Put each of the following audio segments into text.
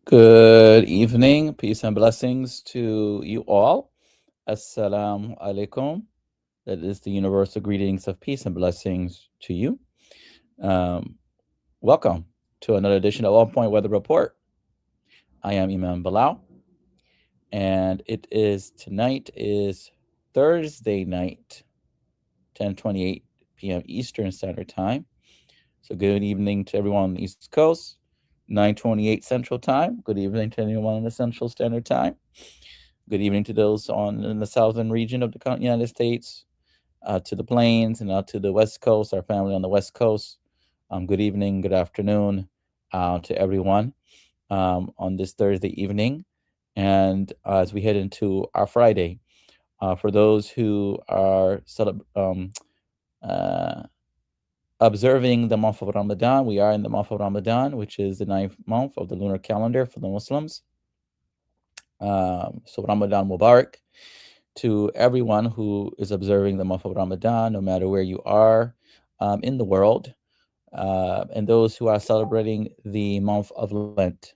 Good evening, peace and blessings to you all. Assalamu Alaikum. That is the universal greetings of peace and blessings to you. Um, Welcome to another edition of On Point Weather Report. I am Imam Bilal, and tonight is Thursday night, 10:28 p.m. Eastern Standard Time. So good evening to everyone on the East Coast, 9:28 Central Time. Good evening to anyone on the Central Standard Time. Good evening to those in the southern region of the United States, to the plains, and out to the West Coast, our family on the West Coast. Good evening, good afternoon to everyone on this Thursday evening. And as we head into our Friday, for those who are observing the month of Ramadan, we are in the month of Ramadan, which is the 9th month of the lunar calendar for the Muslims. So Ramadan Mubarak to everyone who is observing the month of Ramadan, no matter where you are in the world, and those who are celebrating the month of Lent.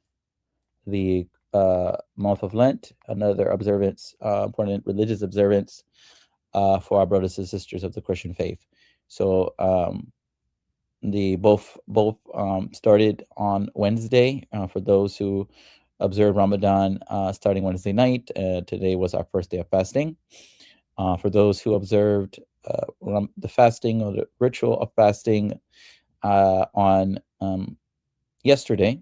The month of Lent, another observance, important religious observance for our brothers and sisters of the Christian faith. So the both started on Wednesday for those who observed Ramadan starting Wednesday night. Today was our first day of fasting. For those who observed the fasting or the ritual of fasting on yesterday,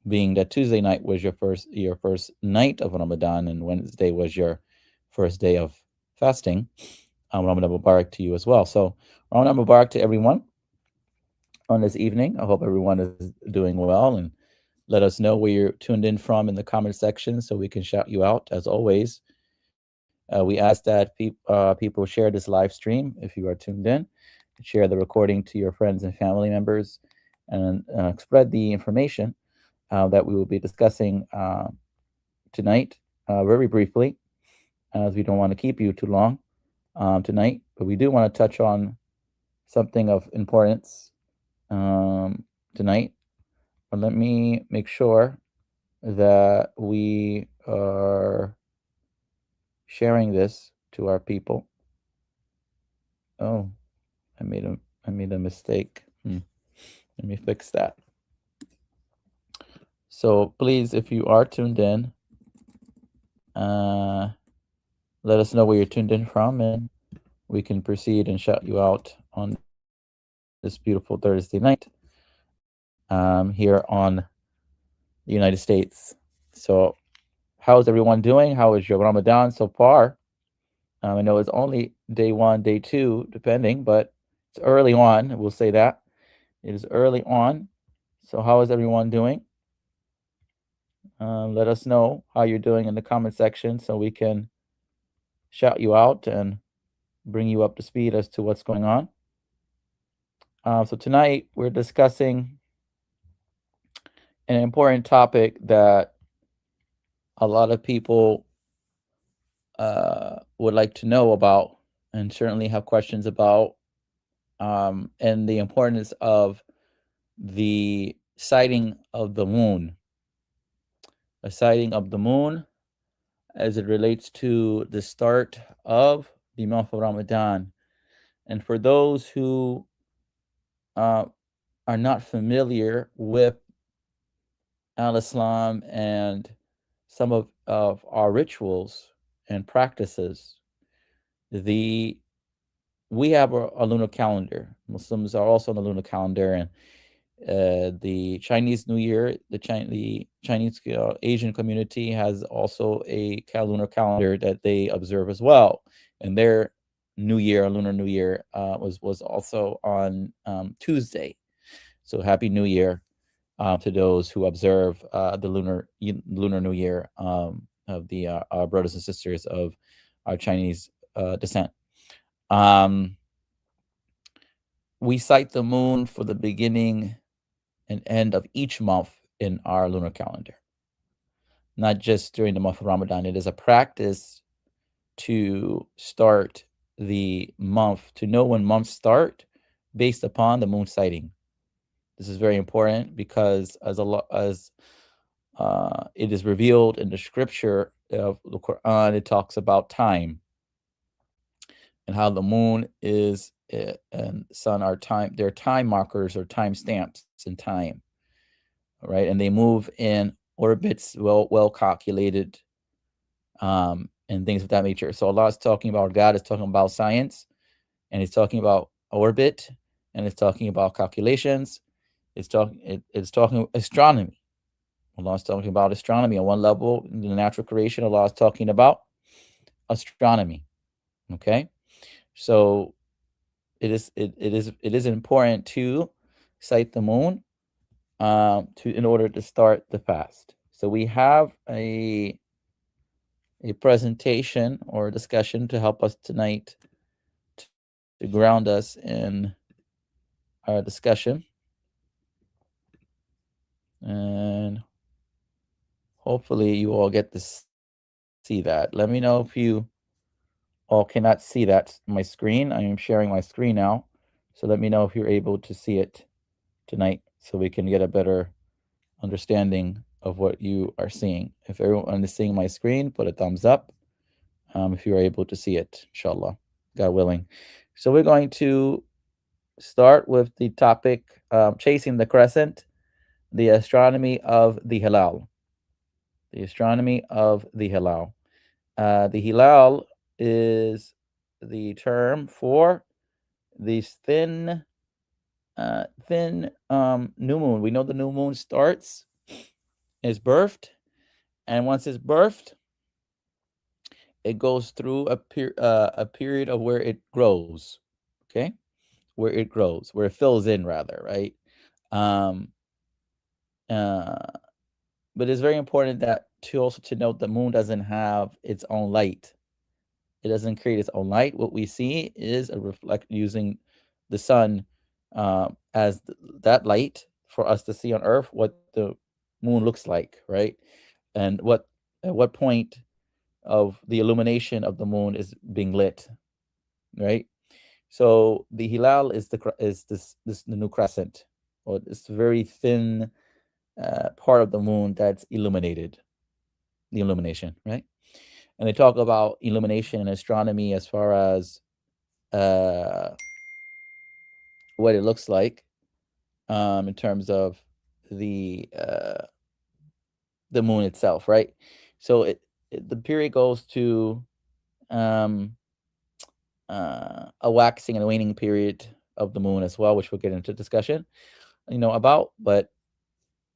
being that Tuesday night was your first night of Ramadan and Wednesday was your first day of fasting, Ramadan Mubarak to you as well. So Ramadan Mubarak to everyone on this evening. I hope everyone is doing well, and let us know where you're tuned in from in the comment section so we can shout you out. As always, we ask that people share this live stream if you are tuned in, share the recording to your friends and family members, and spread the information that we will be discussing tonight very briefly, as we don't want to keep you too long tonight, but we do want to touch on something of importance tonight. But let me make sure that we are sharing this to our people. Oh, I made a mistake. Let me fix that. So please, if you are tuned in, let us know where you're tuned in from, and we can proceed and shout you out on this beautiful Thursday night here on the United States. So how's everyone doing? How is your Ramadan so far? I know it's only day one, day two, depending, but it's early on. We'll say that. It is early on. So how is everyone doing? Let us know how you're doing in the comment section so we can shout you out and bring you up to speed as to what's going on. So tonight we're discussing an important topic that a lot of people would like to know about and certainly have questions about, and the importance of the sighting of the moon. A sighting of the moon as it relates to the start of the month of Ramadan. And for those who are not familiar with Al-Islam and some of our rituals and practices, we have a lunar calendar. Muslims are also on the lunar calendar, and the Chinese New Year, the Chinese Asian community has also a lunar calendar that they observe as well, and their New Year, Lunar New Year, was also on Tuesday. So Happy New Year to those who observe the Lunar New Year of our brothers and sisters of our Chinese descent. We sight the moon for the beginning and end of each month in our lunar calendar, not just during the month of Ramadan. It is a practice to start the month, to know when months start based upon the moon sighting. This is very important because as it is revealed in the scripture of the Quran. It talks about time and how the moon is and sun are time. They're time markers or time stamps in time, right? And they move in orbits well calculated, and things of that nature. So Allah is talking about, God is talking about science, and He's talking about orbit, and it's talking about calculations. It's talking astronomy. Allah is talking about astronomy on one level. In the natural creation, Allah is talking about astronomy. Okay, so it is important to cite the moon in order to start the fast. So we have a presentation or a discussion to help us tonight to ground us in our discussion, and hopefully you all get to see that. Let me know if you all cannot see that my screen. I am sharing my screen now, so let me know if you're able to see it tonight, so we can get a better understanding of what you are seeing. If everyone is seeing my screen, put a thumbs up. If you are able to see it, inshallah, God willing. So we're going to start with the topic, chasing the crescent, the astronomy of the Hilal. The astronomy of the Hilal. The Hilal is the term for these thin new moon. We know the new moon starts, is birthed, and once it's birthed, it goes through a period of where it grows. Okay, where it grows, where it fills in, rather, right? Um, uh, but it's very important that to also to note the moon doesn't have its own light. It doesn't create its own light. What we see is a reflect using the sun as that light for us to see on Earth what the moon looks like, right? And at what point of the illumination of the moon is being lit, right? So the Hilal is the new crescent, or this very thin part of the moon that's illuminated, the illumination, right? And they talk about illumination in astronomy as far as uh, what it looks like, in terms of the uh, the moon itself, right? So the period goes to um, a waxing and waning period of the moon as well, which we'll get into discussion, about. But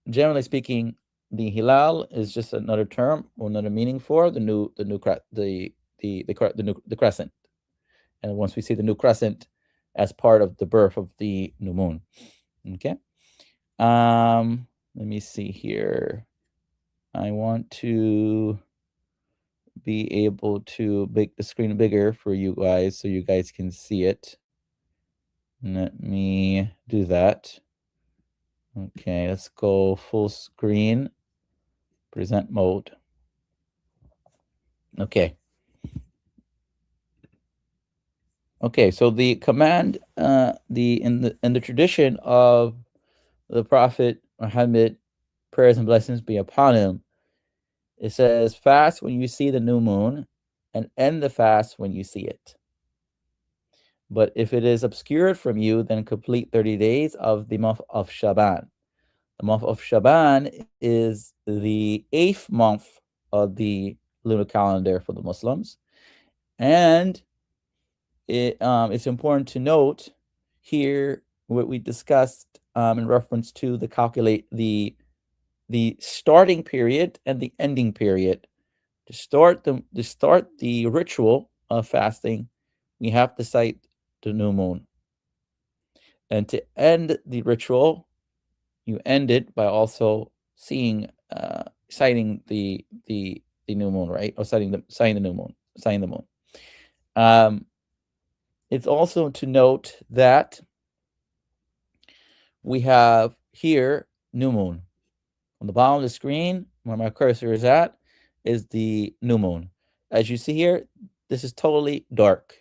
generally speaking, the hilal is just another term or another meaning for the crescent. And once we see the new crescent as part of the birth of the new moon. Okay. Let me see here. I want to be able to make the screen bigger for you guys so you guys can see it. Let me do that. Okay, let's go full screen, present mode. Okay. Okay, so the command, in the tradition of the Prophet Muhammad, prayers and blessings be upon him, it says, fast when you see the new moon and end the fast when you see it. But if it is obscured from you, then complete 30 days of the month of Shaban. The month of Shaban is the 8th month of the lunar calendar for the Muslims. And it's important to note here what we discussed in reference to the starting period and the ending period. To start the ritual of fasting, we have to cite the new moon, and to end the ritual, you end it by also citing the new moon, right? Or citing the new moon, citing the moon. It's also to note that we have here new moon. On the bottom of the screen, where my cursor is at, is the new moon. As you see here, this is totally dark.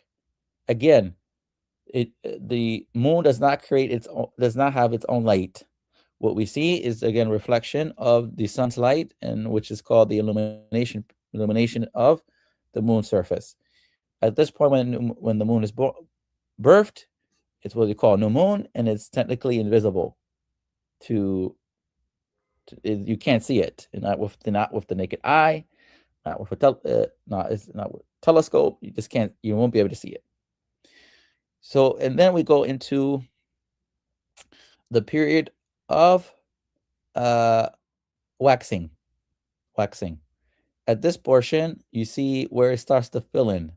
Again, the moon does not have its own light. what we see is again reflection of the sun's light, and which is called the illumination of the moon's surface. At this point, when the moon is birthed, it's what we call new moon, and it's technically invisible to, you can't see it, and not with the naked eye, not with not with telescope. You won't be able to see it. So, and then we go into the period of uh, waxing. Waxing. At this portion, you see where it starts to fill in.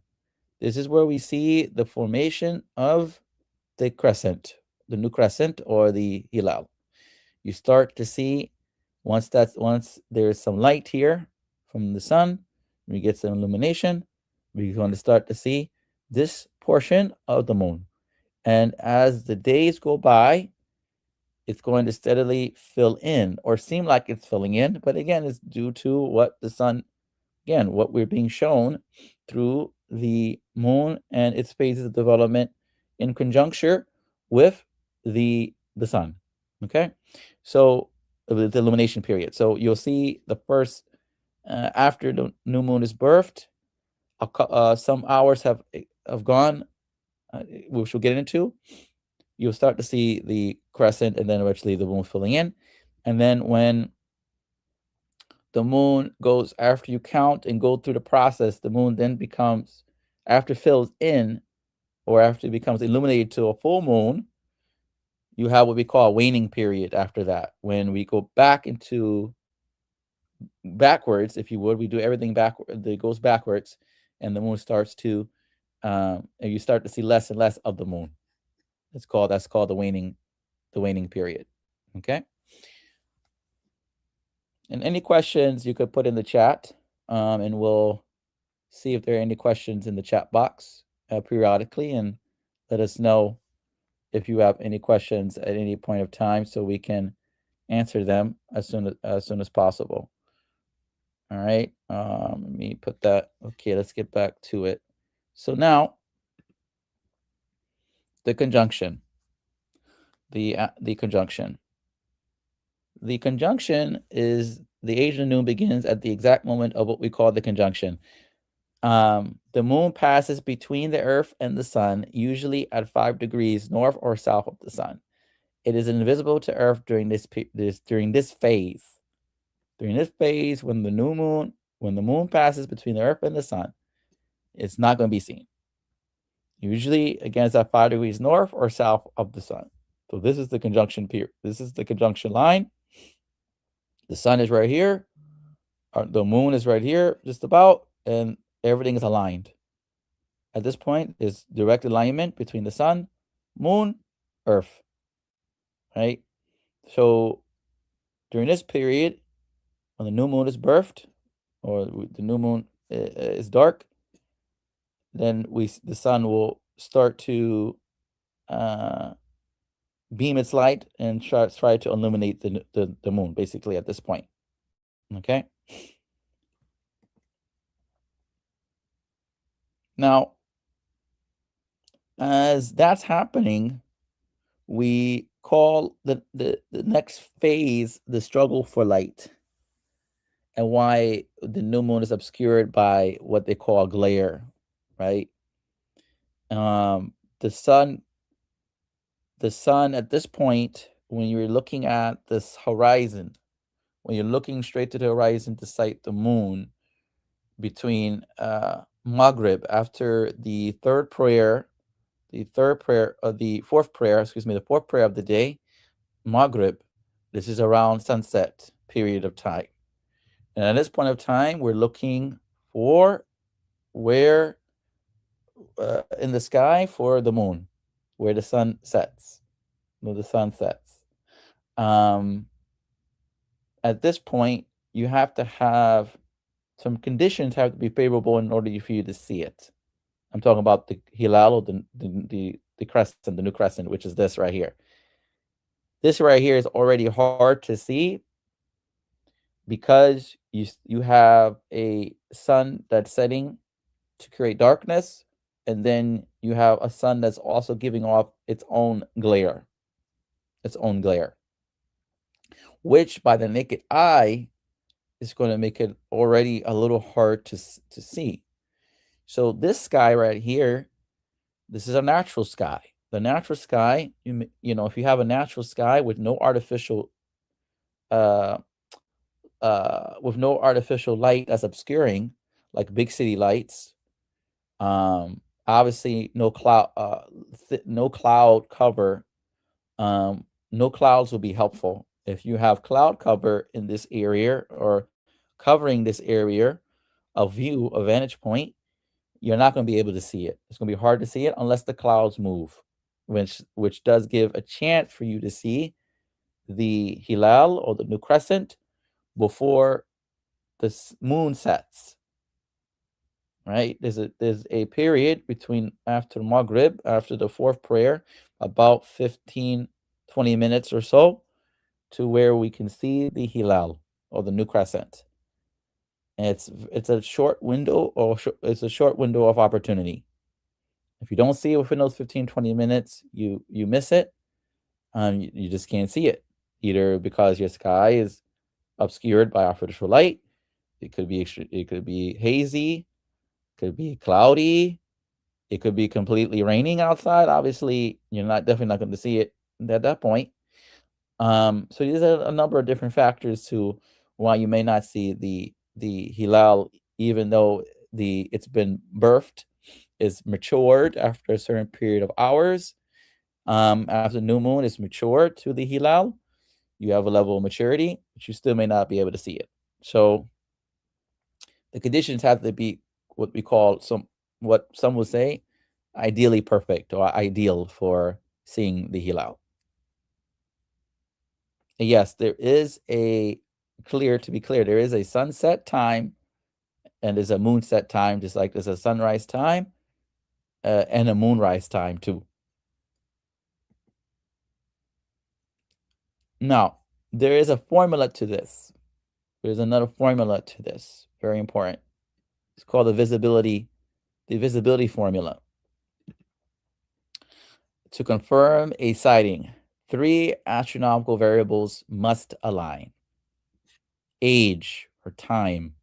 This is where we see the formation of the crescent, the new crescent, or the Hilal. You start to see once there's some light here from the sun, we get some illumination, we're going to start to see this portion of the moon. And as the days go by, it's going to steadily fill in, or seem like it's filling in. But again, it's due to what the sun, again, what we're being shown through the moon and its phases of development in conjuncture with the sun. Okay, so the illumination period. So you'll see the first, after the new moon is birthed, some hours have gone, which we'll get into. You'll start to see the crescent, and then eventually the moon filling in. And then when the moon goes, after you count and go through the process, the moon then becomes, after it fills in, or after it becomes illuminated to a full moon, you have what we call a waning period after that. When we go backwards, if you would, we do everything backward, it goes backwards, and the moon starts to, and you start to see less and less of the moon. That's called the waning period. Okay. And any questions you could put in the chat, and we'll see if there are any questions in the chat box periodically, and let us know if you have any questions at any point of time, so we can answer them as soon as possible. All right. Let me put that. Okay, let's get back to it. So now, the conjunction. The conjunction. The conjunction is the age of the moon begins at the exact moment of what we call the conjunction. The moon passes between the Earth and the sun, usually at 5 degrees north or south of the sun. It is invisible to Earth during this phase. During this phase, when the moon passes between the Earth and the sun, it's not going to be seen. Usually, again, it's at 5 degrees north or south of the sun. So this is the conjunction period. This is the conjunction line. The sun is right here. The moon is right here, just about, and everything is aligned. At this point, there's direct alignment between the sun, moon, Earth. Right? So during this period, when the new moon is birthed, or the new moon is dark, then the sun will start to beam its light and try to illuminate the moon, basically, at this point. Okay. Now, as that's happening, we call the next phase the struggle for light, and why the new moon is obscured by what they call glare, right? The sun at this point, when you're looking at this horizon, when you're looking straight to the horizon to sight the moon, between Maghrib, after the fourth prayer of the day, Maghrib, this is around sunset period of time. And at this point of time, we're looking for where in the sky for the moon, where the sun sets. At this point, you have to have some conditions have to be favorable in order for you to see it. I'm talking about the Hilal, or the crescent, the new crescent, which is this right here. This right here is already hard to see because you have a sun that's setting to create darkness, and then you have a sun that's also giving off its own glare. which by the naked eye is going to make it already a little hard to see. So this sky right here, this is a natural sky. The natural sky, if you have a natural sky with no artificial uh light that's obscuring, like big city lights, obviously no cloud cover, no clouds will be helpful. If you have cloud cover in this area or covering this area of view, a vantage point, you're not going to be able to see it. It's going to be hard to see it unless the clouds move, which does give a chance for you to see the Hilal or the new crescent before the moon sets. Right? There's a period between after Maghrib, after the fourth prayer, about 15, 20 minutes or so, to where we can see the Hilal or the new crescent. And it's a short window, or it's a short window of opportunity. If you don't see it within those 15, 20 minutes, you miss it. You just can't see it, either because your sky is obscured by artificial light. It could be hazy, could be cloudy, it could be completely raining outside. Obviously, you're definitely not going to see it at that point. So these are a number of different factors to why you may not see the Hilal, even though it's been birthed, is matured after a certain period of hours. After new moon is matured to the Hilal, you have a level of maturity, but you still may not be able to see it. So the conditions have to be what some will say ideally perfect or ideal for seeing the Hilal. Yes, there is to be clear, there is a sunset time and there's a moonset time, just like there's a sunrise time and a moonrise time too. Now, there is a formula to this. There's another formula to this, very important. It's called the visibility formula. To confirm a sighting, 3 astronomical variables must align: age or time,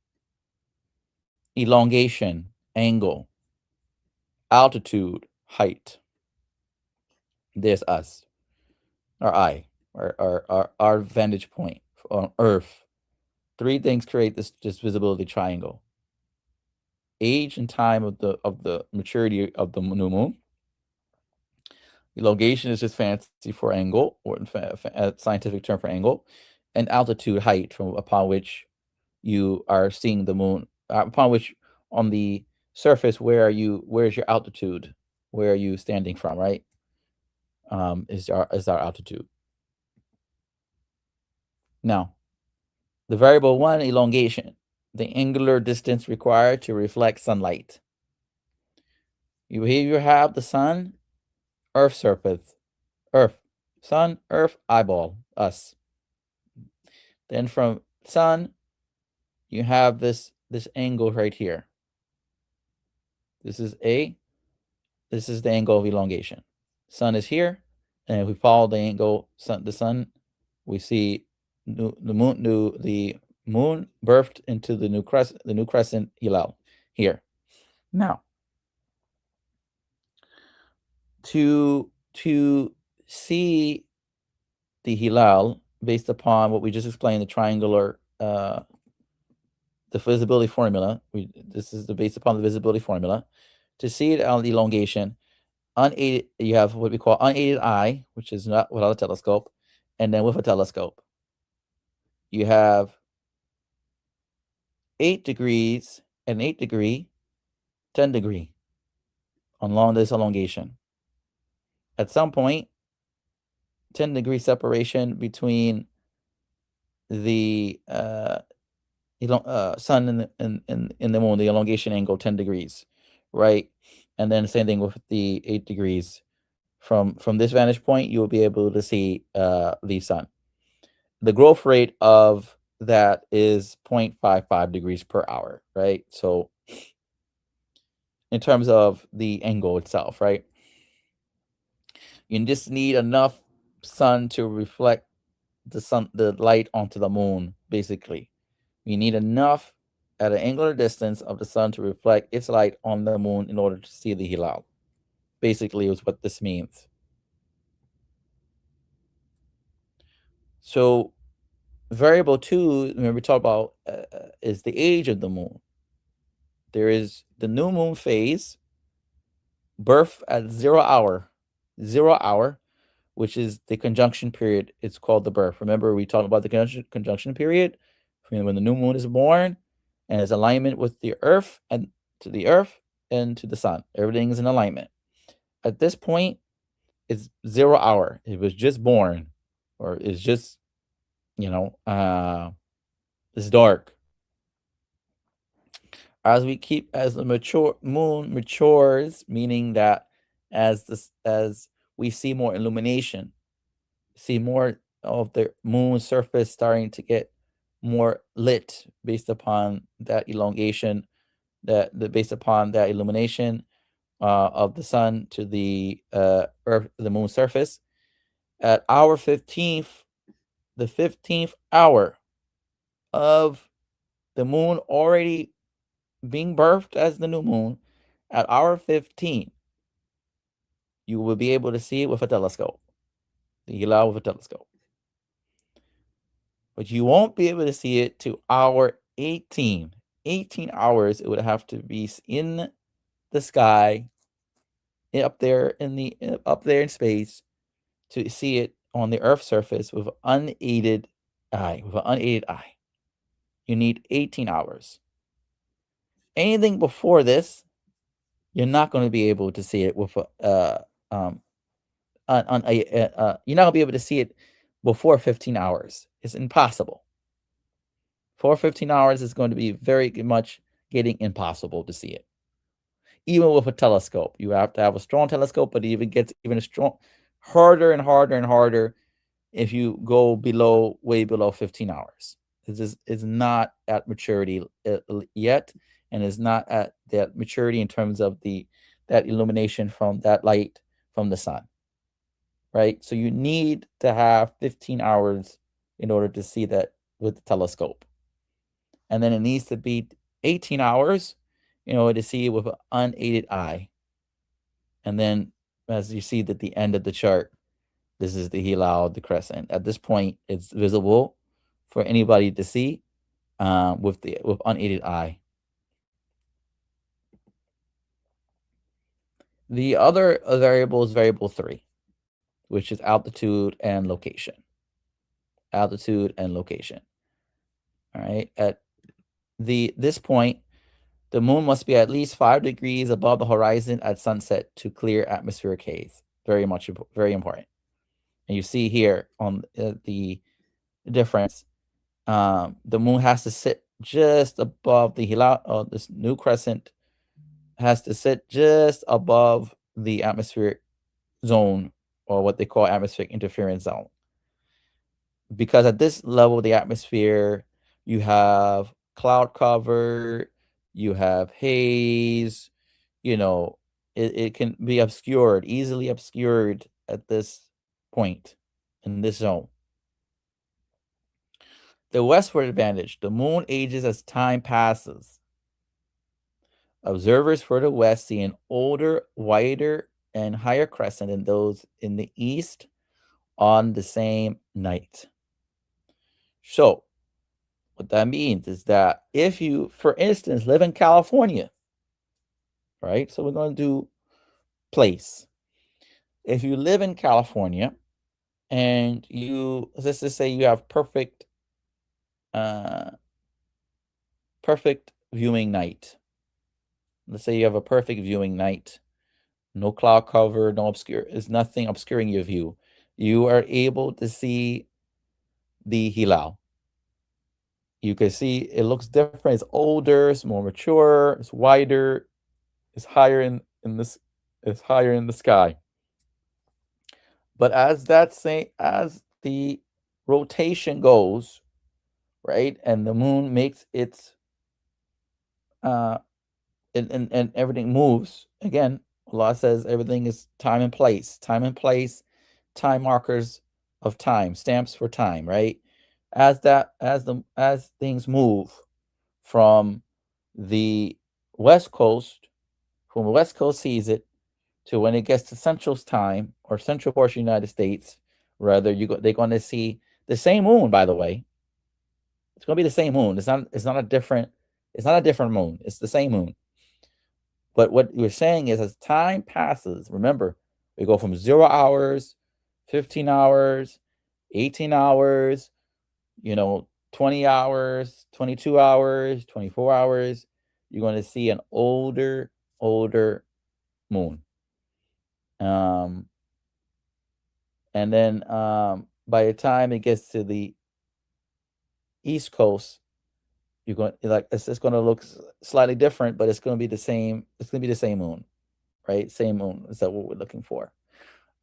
elongation, angle, altitude, height. There's us, our eye, our vantage point on Earth. 3 things create this visibility triangle: age and time of the maturity of the new moon. Elongation is just fancy for angle, or a scientific term for angle, and altitude, height, from upon which you are seeing the moon, upon which on the surface, where's your altitude? Where are you standing from, right? Is our altitude. Now, the variable 1, elongation, the angular distance required to reflect sunlight. Here you have the sun, Earth surface, Earth, sun, Earth, eyeball, us. Then from sun, you have this angle right here. This is the angle of elongation. Sun is here, and if we follow the angle, the sun, we see the moon birthed into the new crescent Hilal here. Now, to see the Hilal based upon what we just explained, the triangular, the visibility formula. This is based upon the visibility formula. To see it on the elongation, unaided, you have what we call unaided eye, which is not without a telescope, and then with a telescope, you have 8 degrees and 8 degree, 10 degree along this elongation. At some point, 10-degree separation between the sun and the moon, the elongation angle 10 degrees, right? And then same thing with the 8 degrees. From this vantage point, you will be able to see the sun. The growth rate of that is 0.55 degrees per hour, right? So in terms of the angle itself, right? You just need enough sun to reflect the light onto the moon. Basically, we need enough at an angular distance of the sun to reflect its light on the moon in order to see the Hilal. Basically, is what this means. So, variable two, remember we talked about, is the age of the moon. There is the new moon phase, birth at 0 hour, which is the conjunction period. It's called the birth. Remember, we talked about the conjunction period when the new moon is born and is alignment with the earth and to the sun. Everything is in alignment. At this point, it's 0 hour. It was just born, or it's just, it's dark. As the moon matures, meaning that as we see more illumination, see more of the moon's surface starting to get more lit based upon that elongation, based upon that illumination of the sun to the earth, the moon's surface. At hour 15th, the 15th hour of the moon already being birthed as the new moon, at hour 15, you will be able to see it with a telescope, the Hilal with a telescope. But you won't be able to see it to hour 18. 18 hours, it would have to be in the sky, up there in space, to see it on the Earth's surface with an unaided eye. You need 18 hours. Anything before this, you're not going to be able to see it with you're not going to be able to see it before 15 hours. It's impossible. For 15 hours, it's going to be very much getting impossible to see it. Even with a telescope, you have to have a strong telescope, but it even gets harder and harder and harder if you go way below 15 hours. It's not at maturity yet, and is not at that maturity in terms of that illumination from that light from the sun, right? So you need to have 15 hours in order to see that with the telescope. And then it needs to be 18 hours in order to see it with an unaided eye. And then, as you see at the end of the chart, this is the Hilal, the crescent. At this point, it's visible for anybody to see with unaided eye. The other variable is variable 3, which is altitude and location. Altitude and location. All right. At this point, the moon must be at least 5 degrees above the horizon at sunset to clear atmospheric haze. Very important. And you see here on the difference, the moon has to sit just above the Hilal, this new crescent has to sit just above the atmospheric zone, or what they call atmospheric interference zone. Because at this level of the atmosphere, you have cloud cover, you have haze, it can be easily obscured at this point in this zone. The westward advantage, the moon ages as time passes. Observers for the west see an older, wider, and higher crescent than those in the east on the same night. So, what that means is that if you, for instance, live in California, right? So we're going to do place. If you live in California and let's just say you have perfect viewing night. Let's say you have a perfect viewing night. No cloud cover, there's nothing obscuring your view. You are able to see the Hilal. You can see it looks different. It's older, it's more mature, it's wider, it's higher in the sky. But as the rotation goes, right, and the moon makes its and everything moves again. Allah says everything is time and place. Time markers of time, stamps for time, right? As things move from the west coast, from the west coast sees it to when it gets to central time or central portion of the United States, rather they're going to see the same moon. By the way, it's going to be the same moon. It's not a different moon. It's the same moon. But what we're saying is, as time passes, remember, we go from 0 hours, 15 hours, 18 hours, 20 hours, 22 hours, 24 hours. You're going to see an older moon. And then by the time it gets to the East Coast, you're going like it's just going to look slightly different, but it's going to be the same. It's going to be the same moon, right? Same moon. Is that what we're looking for?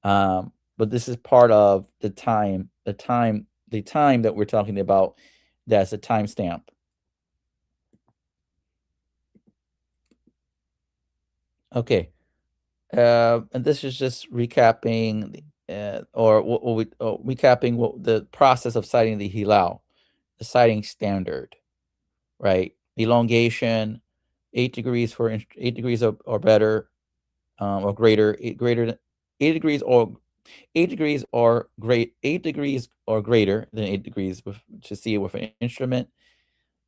But this is part of the time that we're talking about. That's a timestamp. Okay. And this is just recapping, recapping the process of citing the Hilal, the citing standard, right? Elongation, 8 degrees for 8 degrees or better, or greater, greater than 8 degrees or 8 degrees or 8 degrees or greater than 8 degrees to see it with an instrument,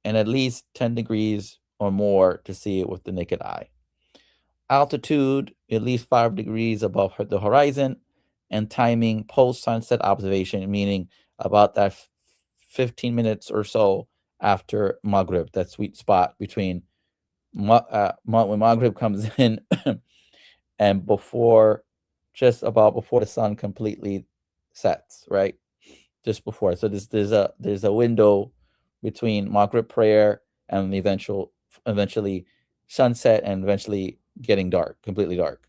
and at least 10 degrees or more to see it with the naked eye. Altitude, at least 5 degrees above the horizon, and timing post sunset observation, meaning about that 15 minutes or so after Maghrib, that sweet spot between when Maghrib comes in and just about before the sun completely sets, right? Just before. So there's a window between Maghrib prayer and the eventually sunset and eventually getting dark, completely dark.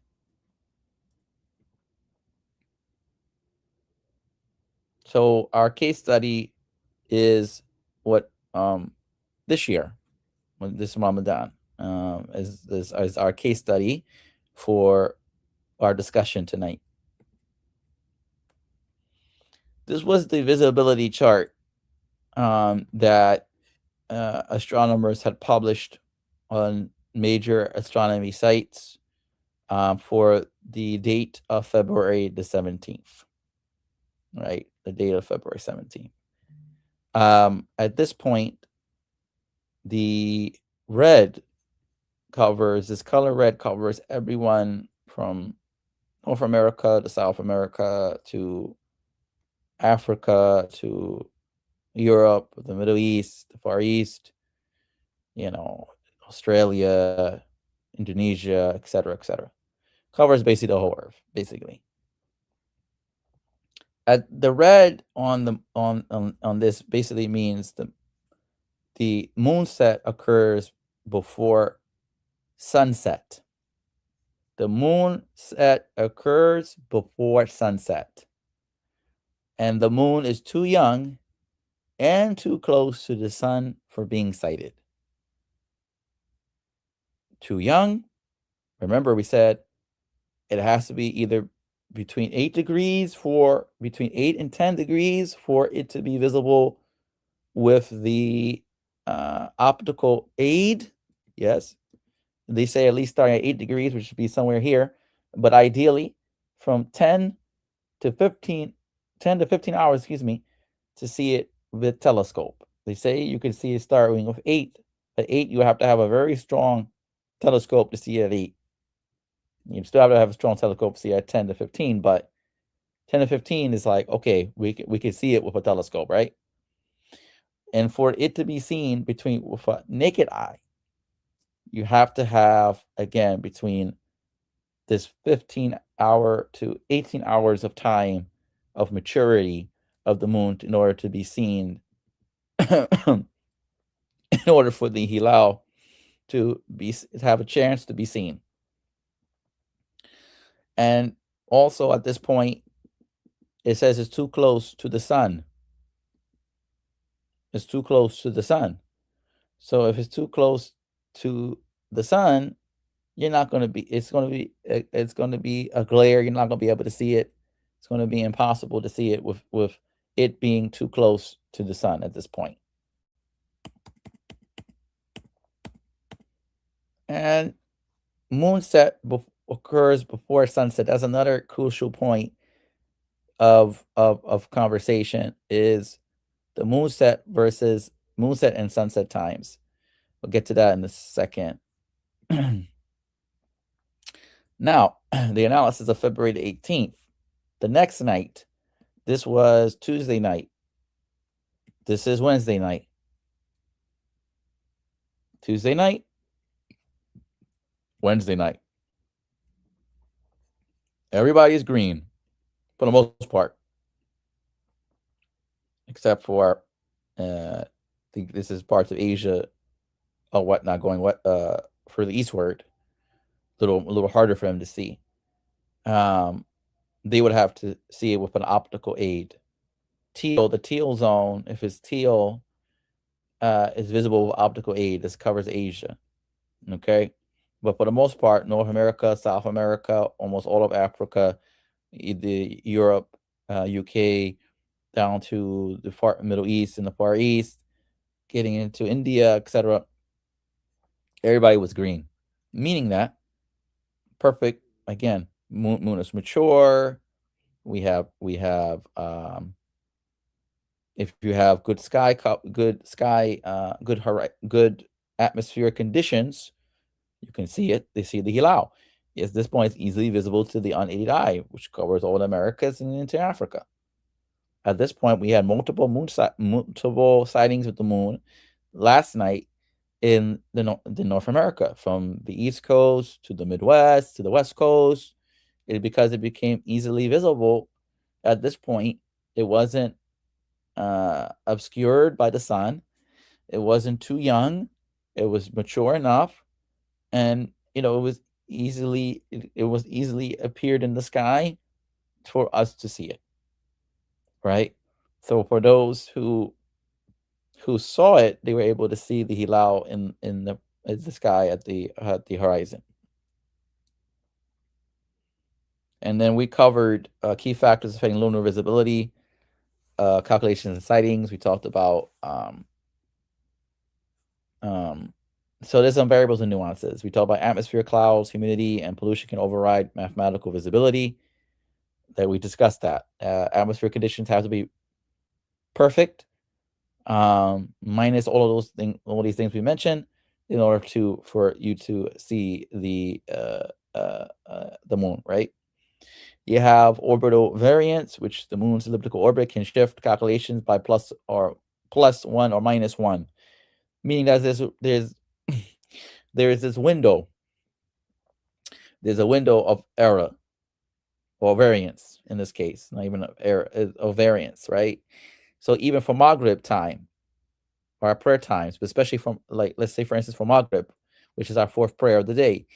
So our case study is what this year, this Ramadan, as our case study for our discussion tonight. This was the visibility chart that astronomers had published on major astronomy sites for the date of February the 17th, right? The date of February 17th. At this point, the color red covers everyone from North America to South America to Africa to Europe, the Middle East, the Far East, Australia, Indonesia, etc., etc. Covers basically the whole Earth, basically. The red on this basically means the moon set occurs before sunset. The moon set occurs before sunset. And the moon is too young and too close to the sun for being sighted. Too young. Remember, we said it has to be either between 8 and 10 degrees for it to be visible with the optical aid. Yes. They say at least starting at 8 degrees, which should be somewhere here. But ideally, from 10 to 15 hours, to see it with telescope. They say you can see it starting with 8. At 8, you have to have a very strong telescope to see it at 8. You still have to have a strong telescope to see at 10 to 15, but 10 to 15 is like, okay, we can see it with a telescope, right? And for it to be seen with a naked eye, you have to have, again, between this 15-hour to 18 hours of time of maturity of the moon in order to be seen, in order for the Hilal to have a chance to be seen. And also at this point, it says it's too close to the sun. It's too close to the sun. So if it's too close to the sun, you're not going to be, it's going to be a glare. You're not going to be able to see it. It's going to be impossible to see it with it being too close to the sun at this point. And moonset occurs before sunset. That's another crucial point of conversation, is the moonset and sunset times. We'll get to that in a second. Now, the analysis of February the 18th. The next night, this was Tuesday night. This is Wednesday night. Tuesday night, Wednesday night. Everybody's green for the most part, except for I think this is parts of Asia or whatnot going for the eastward. A little harder for them to see. They would have to see it with an optical aid. The teal zone, if it's teal, is visible with optical aid. This covers Asia. Okay. But for the most part, North America, South America, almost all of Africa, the Europe, UK, down to the far Middle East and the Far East, getting into India, etc. Everybody was green, meaning that perfect. Again, moon is mature. We have if you have good good atmospheric conditions, you can see it. They see the Hilal. At this point, it's easily visible to the unaided eye, which covers all the Americas and into Africa. At this point, we had multiple sightings of the moon last night in the North America, from the East Coast to the Midwest to the West Coast. Because it became easily visible at this point. It wasn't obscured by the sun. It wasn't too young. It was mature enough, and it was easily appeared in the sky for us to see it. Right. So for those who saw it, they were able to see the Hilal in the sky at the horizon. And then we covered key factors affecting lunar visibility, calculations and sightings. We talked about so there's some variables and nuances. We talked about atmosphere, clouds, humidity, and pollution can override mathematical visibility. That we discussed that. Atmosphere conditions have to be perfect, minus all these things we mentioned, in order for you to see the moon, right? You have orbital variance, which the moon's elliptical orbit can shift calculations by plus 1 or minus 1, meaning that there is this window. There's a window of error or variance in this case, not even error, of variance, right? So even for Maghrib time, or our prayer times, but especially from, like, let's say for instance for Maghrib, which is our fourth prayer of the day,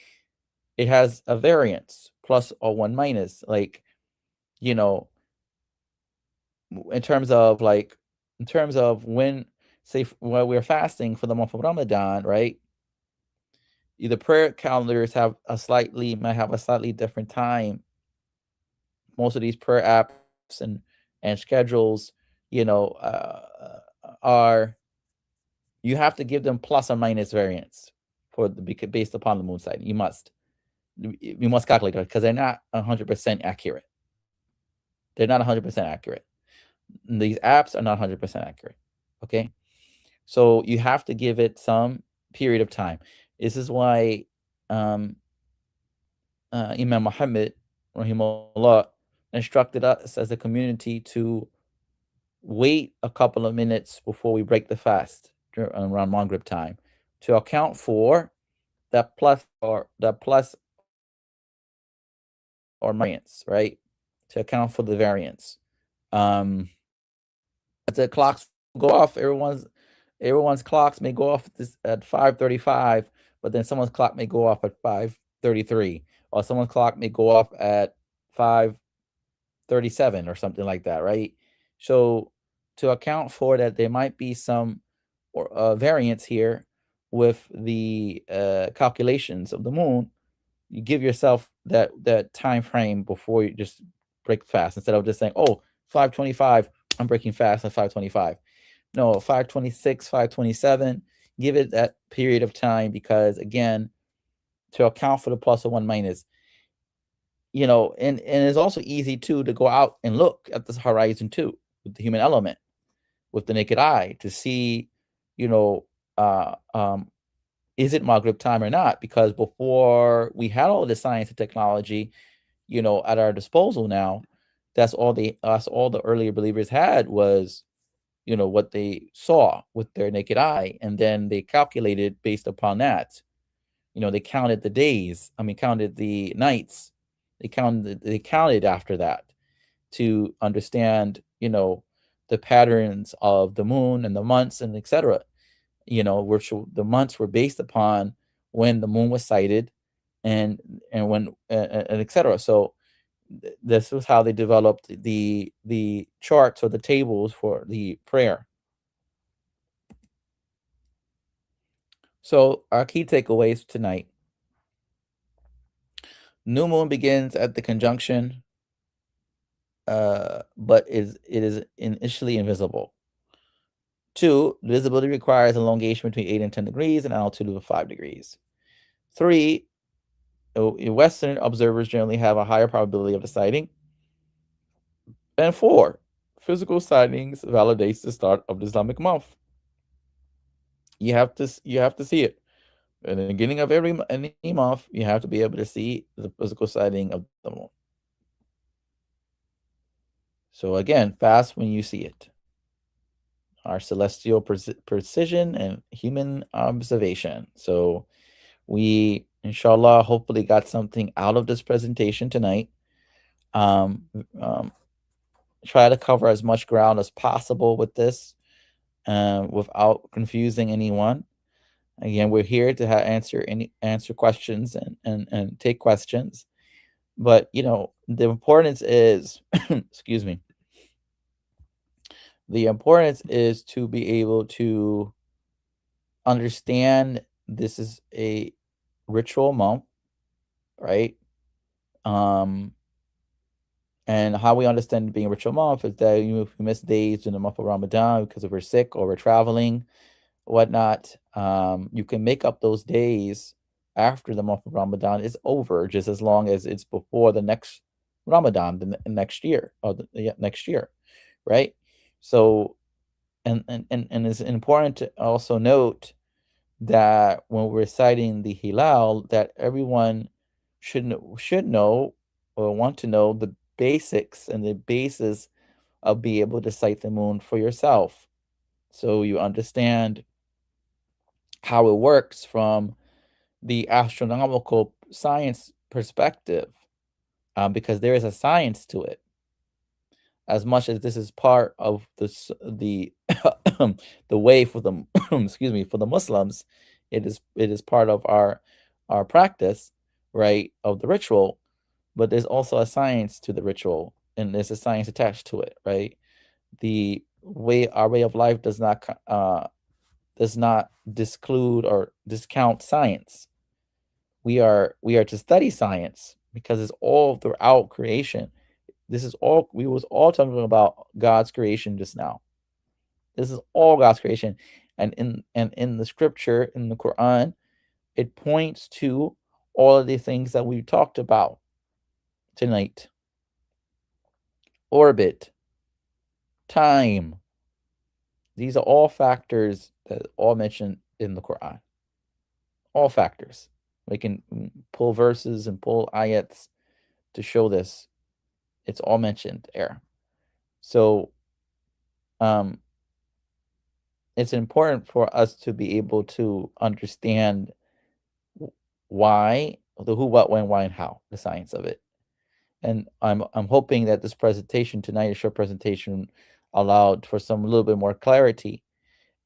it has a variance, plus or 1 minus, like, in terms of when, say, while we're fasting for the month of Ramadan, right? The prayer calendars might have a slightly different time. Most of these prayer apps and schedules, are, you have to give them plus or minus variance based upon the moon site. You must calculate it, because they're not 100% accurate. They're not 100% accurate. These apps are not 100% accurate. Okay, so you have to give it some period of time. This is why Imam Muhammad, rahimahullah, instructed us as a community to wait a couple of minutes before we break the fast around Maghrib time, to account for that plus or variance, right? To account for the variance. As the clocks go off, everyone's clocks may go off at 5:35, but then someone's clock may go off at 5:33, or someone's clock may go off at 5:37 or something like that, right? So to account for that, there might be some variance here with the calculations of the moon. You give yourself that time frame before you just break fast instead of just saying, oh, 5:25, I'm breaking fast at 5:25. No, 5:26, 5:27. Give it that period of time because again, to account for the plus or one minus, and it's also easy too to go out and look at this horizon too with the human element, with the naked eye to see, you know, uh, um, is it Maghrib time or not? Because before we had all the science and technology, at our disposal now, that's all the earlier believers had was, what they saw with their naked eye, and then they calculated based upon that. They counted the days. I mean, counted the nights. They counted after that to understand, the patterns of the moon and the months and etc. Which the months were based upon when the moon was sighted, and when and etc. So this was how they developed the charts or the tables for the prayer. So our key takeaways tonight: new moon begins at the conjunction, but it is initially invisible. Two, visibility requires elongation between 8 and 10 degrees and altitude of 5 degrees. Three, Western observers generally have a higher probability of the sighting. And four, physical sightings validates the start of the Islamic month. You have to see it. In the beginning of any month, you have to be able to see the physical sighting of the moon. So again, fast when you see it. Our celestial precision and human observation. So we, inshallah, hopefully got something out of this presentation tonight. Um, um, try to cover as much ground as possible with this, without confusing anyone. Again, we're here to answer questions and take questions. But the importance is, excuse me, the importance is to be able to understand this is a ritual month, right? Um, and how we understand being a ritual month is that if we miss days in the month of Ramadan because we're sick or we're traveling, whatnot, you can make up those days after the month of Ramadan is over, just as long as it's before the next Ramadan, the next year, or next year, right? So, and it's important to also note that when we're citing the Hilal, that everyone should know or want to know the basics and the basis of being able to cite the moon for yourself, so you understand how it works from the astronomical science perspective, because there is a science to it. As much as this is part of the the way for the excuse me, for the Muslims, it is part of our practice, right, of the ritual. But there's also a science to the ritual, and there's a science attached to it, right? Our way of life does not disclude or discount science. We are to study science because it's all throughout creation. This is all we was all talking about God's creation just now. This is all God's creation. And in the scripture, in the Quran, it points to all of the things that we talked about tonight. Orbit, time. These are all factors that are all mentioned in the Quran. All factors. We can pull verses and pull ayats to show this. It's all mentioned there. So um, it's important for us to be able to understand why, the who, what, when, why, and how, the science of it. And I'm hoping that this presentation tonight, a short presentation, allowed for some a little bit more clarity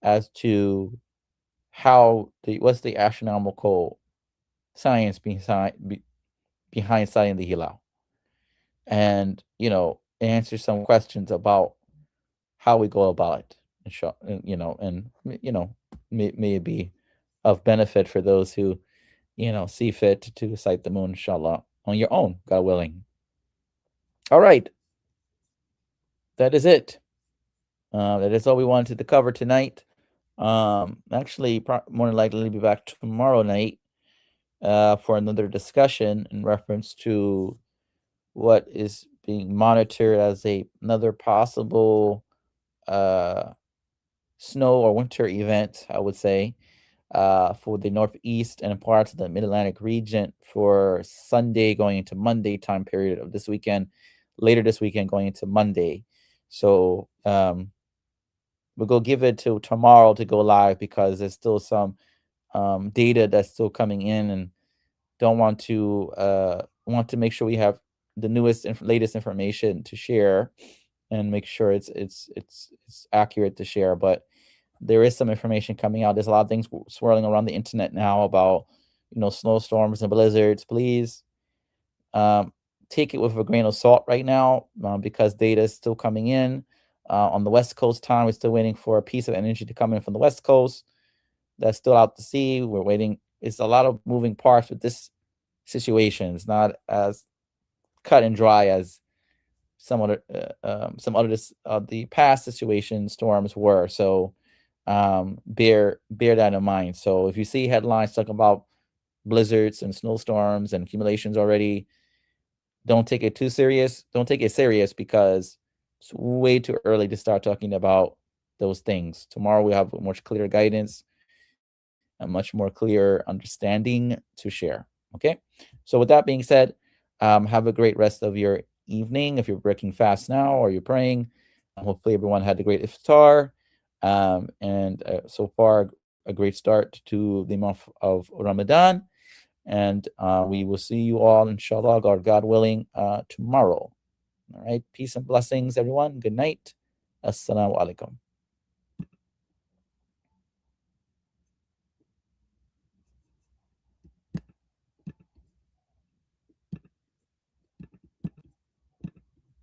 as to what's the astronomical science behind studying the Hilal, and answer some questions about how we go about it, and may it be of benefit for those who see fit to cite the moon, inshallah, on your own, God willing. All right, that is it. That is all we wanted to cover tonight. Actually, more than likely be back tomorrow night for another discussion in reference to what is being monitored as another possible uh, snow or winter event, I would say, for the Northeast and parts of the Mid Atlantic region for Sunday going into Monday time period of this weekend, later this weekend going into Monday. So we'll go give it till tomorrow to go live because there's still some data that's still coming in, and don't want to make sure we have the newest latest information to share and make sure it's accurate to share. But there is some information coming out. There's a lot of things swirling around the internet now about snowstorms and blizzards. Please um, take it with a grain of salt right now, because data is still coming in. On the West Coast time, we're still waiting for a piece of energy to come in from the West Coast. That's still out to sea. We're waiting. It's a lot of moving parts with this situation. It's not as cut and dry as some other the past situation storms were. So bear that in mind. So if you see headlines talking about blizzards and snowstorms and accumulations already, don't take it too serious. Don't take it serious because it's way too early to start talking about those things. Tomorrow we have much clearer guidance, a much more clear understanding to share. Okay. So with that being said, have a great rest of your evening. If you're breaking fast now or you're praying, hopefully everyone had a great iftar. And so far, a great start to the month of Ramadan. And we will see you all, inshallah, God willing, tomorrow. All right. Peace and blessings, everyone. Good night. Assalamu alaikum.